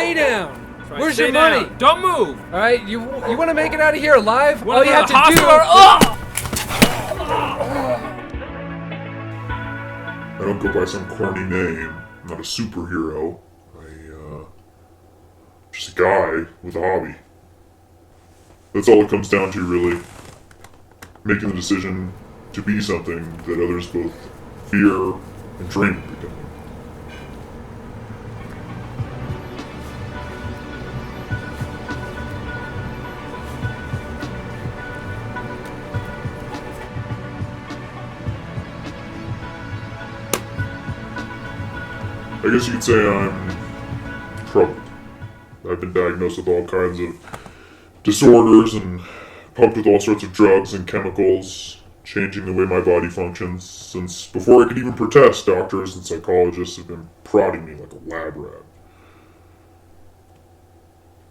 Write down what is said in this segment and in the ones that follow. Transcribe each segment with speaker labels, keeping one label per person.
Speaker 1: Stay down.
Speaker 2: Right,
Speaker 1: Where's
Speaker 2: stay
Speaker 1: your
Speaker 2: down.
Speaker 1: money?
Speaker 2: Don't move.
Speaker 1: All right, you want to make it out of here alive?
Speaker 2: Wanna
Speaker 1: All you
Speaker 2: go
Speaker 1: have
Speaker 2: to
Speaker 1: to
Speaker 2: the
Speaker 1: do.
Speaker 2: hospital?
Speaker 3: I don't go by some corny name. I'm not a superhero. Just a guy with a hobby. That's all it comes down to, really. Making the decision to be something that others both fear and dream of becoming. I guess you could say I'm troubled. I've been diagnosed with all kinds of disorders and pumped with all sorts of drugs and chemicals, changing the way my body functions. Since before I could even protest, doctors and psychologists have been prodding me like a lab rat.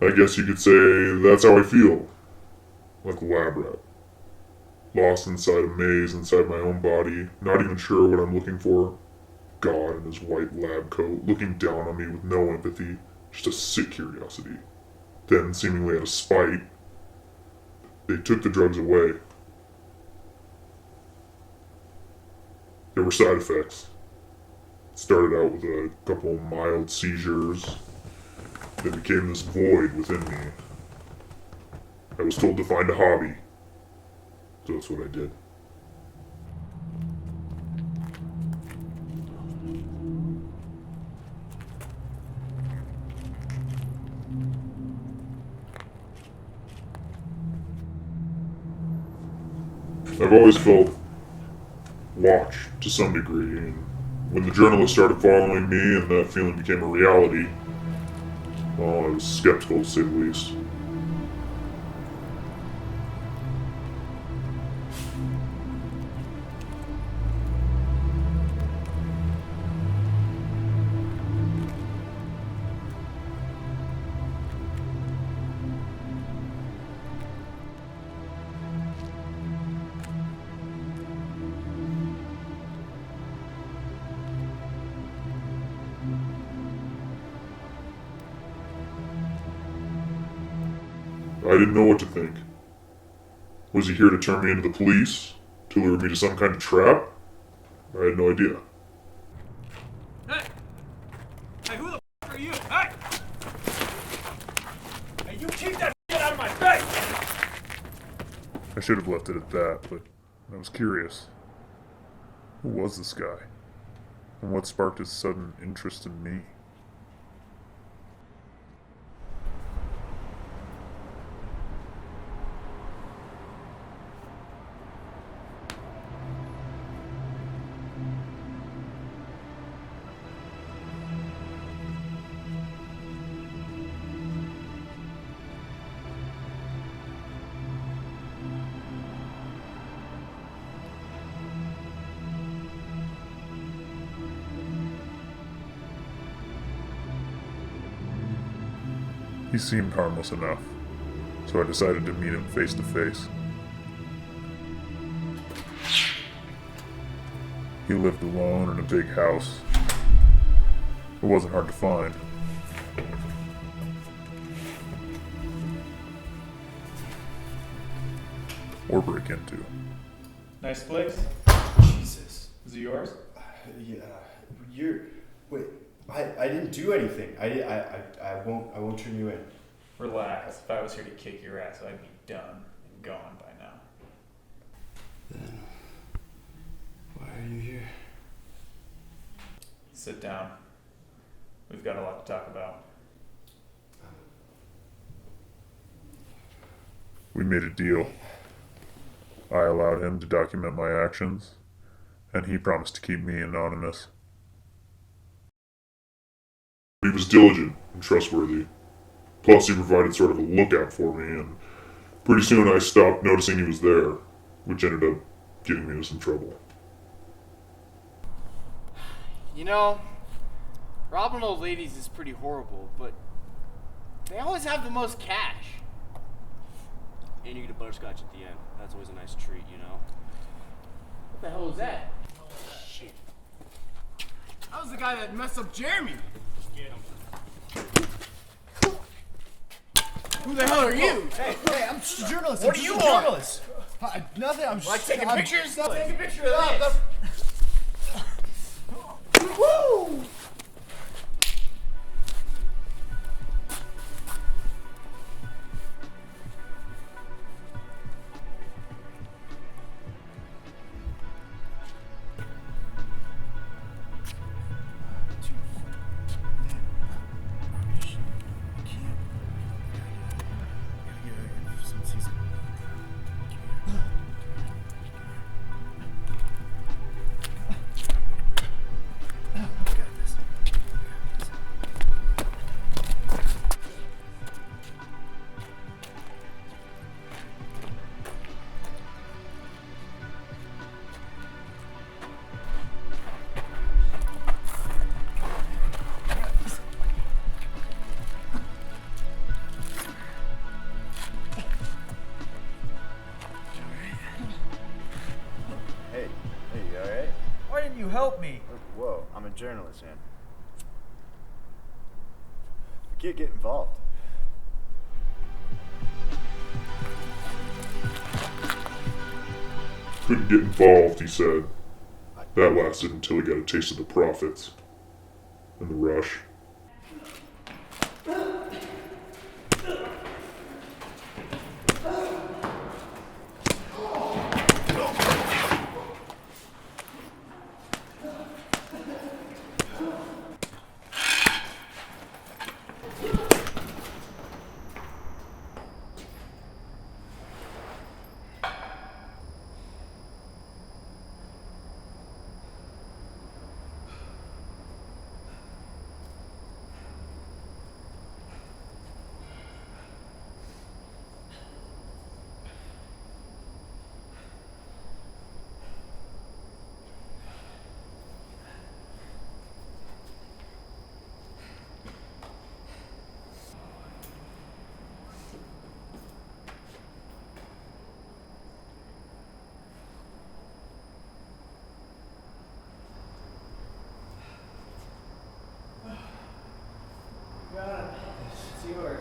Speaker 3: I guess you could say that's how I feel. Like a lab rat. Lost inside a maze inside my own body, not even sure what I'm looking for. God in his white lab coat, looking down on me with no empathy, just a sick curiosity. Then, seemingly out of spite, they took the drugs away. There were side effects. It started out with a couple of mild seizures, then became this void within me. I was told to find a hobby, so that's what I did. I've always felt watched to some degree, and when the journalists started following me and that feeling became a reality, well, I was skeptical to say the least. I didn't know what to think. Was he here to turn me into the police? To lure me to some kind of trap? I had no idea.
Speaker 2: Hey! Hey, who the f*** are you? Hey! Hey, you keep that shit out of my face!
Speaker 3: I should have left it at that, but I was curious. Who was this guy? And what sparked his sudden interest in me? He seemed harmless enough, so I decided to meet him face to face. He lived alone in a big house. It wasn't hard to find. Or break into.
Speaker 2: Nice place. Jesus. Is it yours?
Speaker 4: Yeah, wait. I didn't do anything. I won't turn you in.
Speaker 2: Relax. If I was here to kick your ass, I'd be done and gone by now.
Speaker 4: Then why are you here?
Speaker 2: Sit down. We've got a lot to talk about.
Speaker 3: We made a deal. I allowed him to document my actions, and he promised to keep me anonymous. He was diligent and trustworthy. Plus, he provided sort of a lookout for me, and pretty soon I stopped noticing he was there, which ended up getting me into some trouble.
Speaker 5: You know, robbing old ladies is pretty horrible, but they always have the most cash.
Speaker 6: And you get a butterscotch at the end. That's always a nice treat, you know?
Speaker 5: What the hell was that?
Speaker 6: Shit.
Speaker 5: That was the guy that messed up Jeremy.
Speaker 6: Get him.
Speaker 5: Who the hell are you?
Speaker 7: Hey, I'm just a journalist.
Speaker 5: What
Speaker 7: I'm
Speaker 5: do
Speaker 7: just
Speaker 5: you
Speaker 7: a
Speaker 5: want?
Speaker 7: Journalist. Nothing. I'm just
Speaker 5: Like taking
Speaker 7: I'm-
Speaker 5: pictures? Take a picture of this.
Speaker 7: Woo!
Speaker 4: Hey, you alright?
Speaker 7: Why didn't you help me?
Speaker 4: Whoa, I'm a journalist, man. You can't get involved.
Speaker 3: Couldn't get involved, he said. That lasted until he got a taste of the profits and the rush.
Speaker 5: It's yours.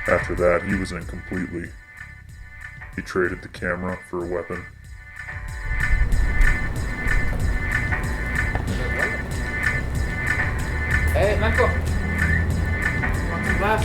Speaker 3: After that, he was in completely. He traded the camera for a weapon.
Speaker 1: Hey, Marco. Want some glass?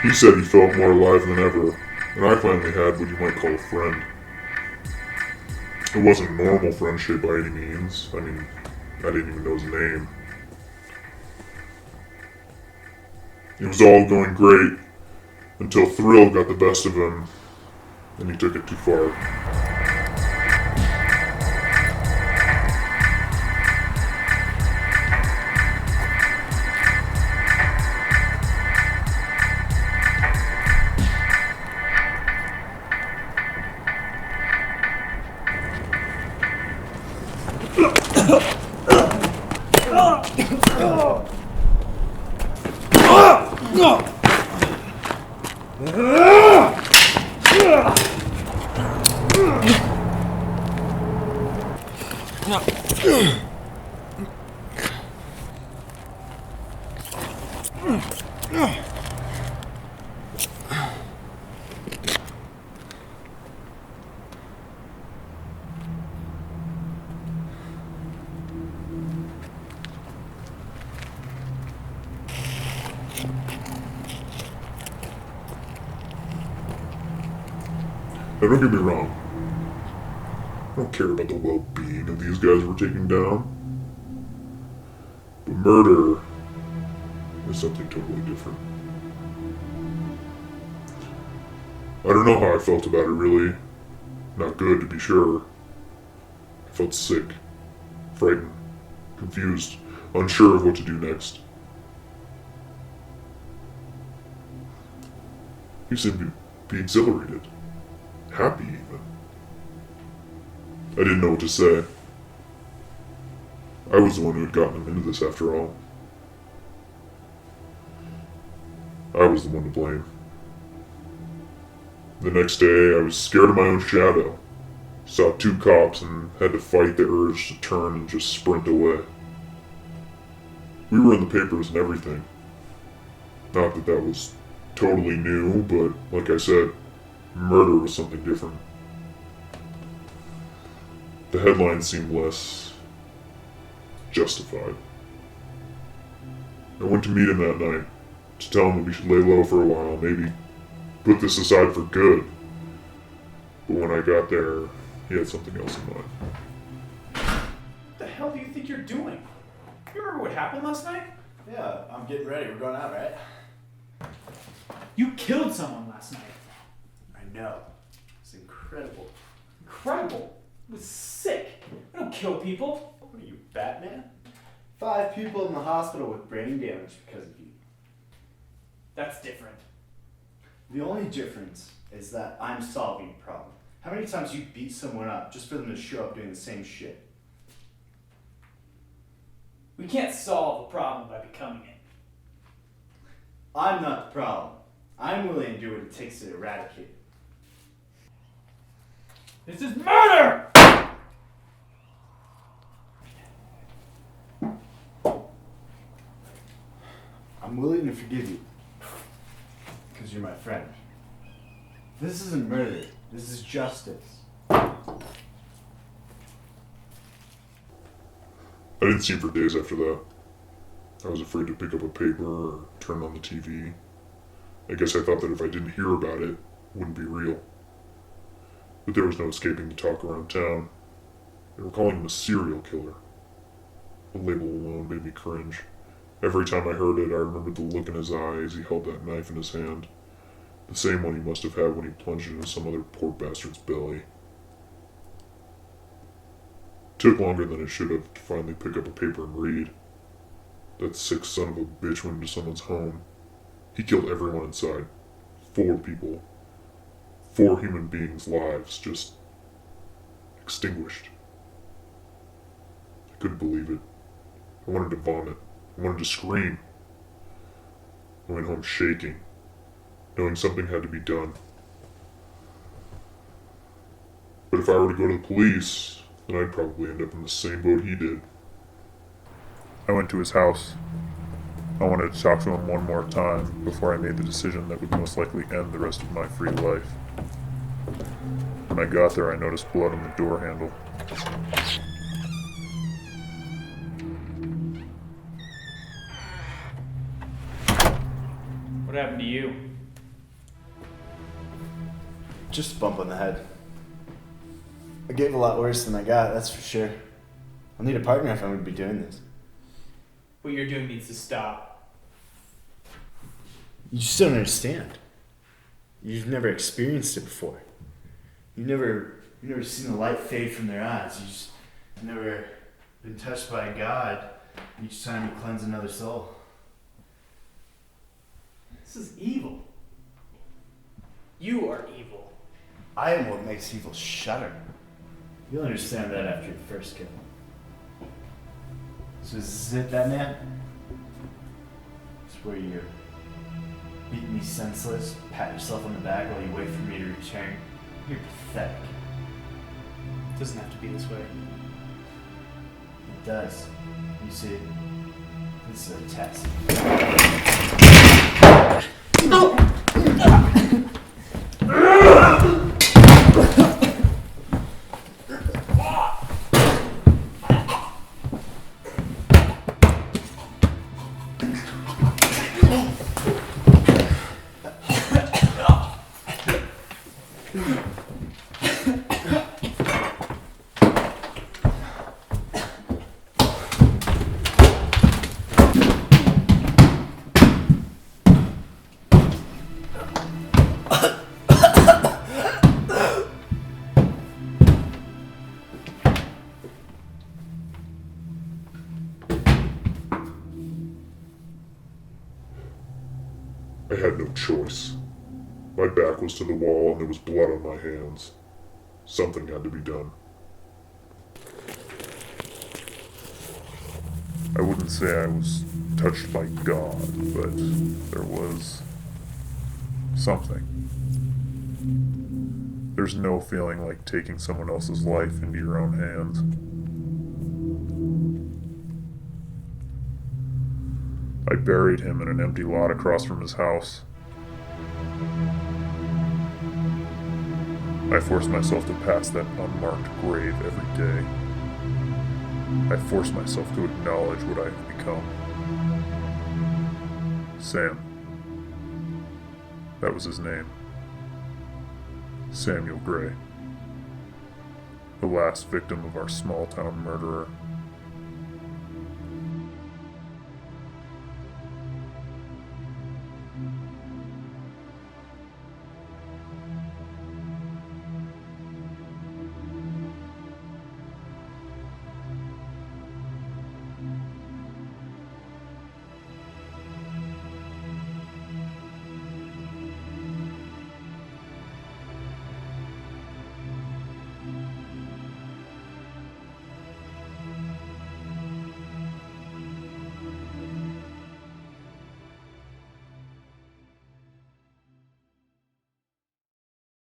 Speaker 3: He said he felt more alive than ever, and I finally had what you might call a friend. It wasn't normal friendship by any means. I mean, I didn't even know his name. It was all going great until Thrill got the best of him, and he took it too far. Now don't get me wrong. I don't care about the well-being of these guys we're taking down. But murder is something totally different. I don't know how I felt about it, really. Not good, to be sure. I felt sick, frightened, confused, unsure of what to do next. He seemed to be exhilarated, happy even. I didn't know what to say. I was the one who had gotten him into this after all. I was the one to blame. The next day, I was scared of my own shadow. Saw 2 cops and had to fight the urge to turn and just sprint away. We were in the papers and everything. Not that that was totally new, but like I said, murder was something different. The headlines seemed less justified. I went to meet him that night to tell him that we should lay low for a while, maybe put this aside for good. But when I got there, he had something else in mind.
Speaker 2: What the hell do you think you're doing? You remember what happened last night?
Speaker 4: Yeah, I'm getting ready. We're going out, right?
Speaker 1: You killed someone last night.
Speaker 4: I know. It's incredible.
Speaker 1: Incredible. It was sick. I don't kill people.
Speaker 4: What are you, Batman? 5 people in the hospital with brain damage because of you.
Speaker 1: That's different.
Speaker 4: The only difference is that I'm solving a problem. How many times you beat someone up just for them to show up doing the same shit?
Speaker 1: We can't solve a problem by becoming it.
Speaker 4: I'm not the problem. I'm willing to do what it takes to eradicate it.
Speaker 1: This is murder!
Speaker 4: I'm willing to forgive you. Because you're my friend. This isn't murder. This is justice.
Speaker 3: I didn't see him for days after that. I was afraid to pick up a paper or turn on the TV. I guess I thought that if I didn't hear about it, it wouldn't be real. But there was no escaping the talk around town. They were calling him a serial killer. The label alone made me cringe. Every time I heard it, I remembered the look in his eye as he held that knife in his hand. The same one he must have had when he plunged it into some other poor bastard's belly. It took longer than it should have to finally pick up a paper and read. That sick son of a bitch went into someone's home. He killed everyone inside. 4 people. 4 human beings' lives just extinguished. I couldn't believe it. I wanted to vomit. I wanted to scream. I went home shaking, knowing something had to be done. But if I were to go to the police, then I'd probably end up in the same boat he did. I went to his house. I wanted to talk to him one more time before I made the decision that would most likely end the rest of my free life. When I got there, I noticed blood on the door handle.
Speaker 2: What happened to you?
Speaker 4: Just a bump on the head. I gave a lot worse than I got, that's for sure. I'll need a partner if I'm going to be doing this.
Speaker 1: What you're doing needs to stop.
Speaker 4: You just don't understand. You've never experienced it before. You've never seen the light fade from their eyes. You've never been touched by God each time you cleanse another soul. This is evil.
Speaker 1: You are evil.
Speaker 4: I am what makes evil shudder. You'll understand that after your first kill. So is this it, Batman? It's where you beat me senseless, pat yourself on the back while you wait for me to return. You're pathetic.
Speaker 1: It doesn't have to be this way.
Speaker 4: It does. You see, this is a test.
Speaker 3: I had no choice. My back was to the wall and there was blood on my hands. Something had to be done. I wouldn't say I was touched by God, but there was something. There's no feeling like taking someone else's life into your own hands. I buried him in an empty lot across from his house. I forced myself to pass that unmarked grave every day. I forced myself to acknowledge what I have become. Sam. That was his name. Samuel Gray. The last victim of our small town murderer.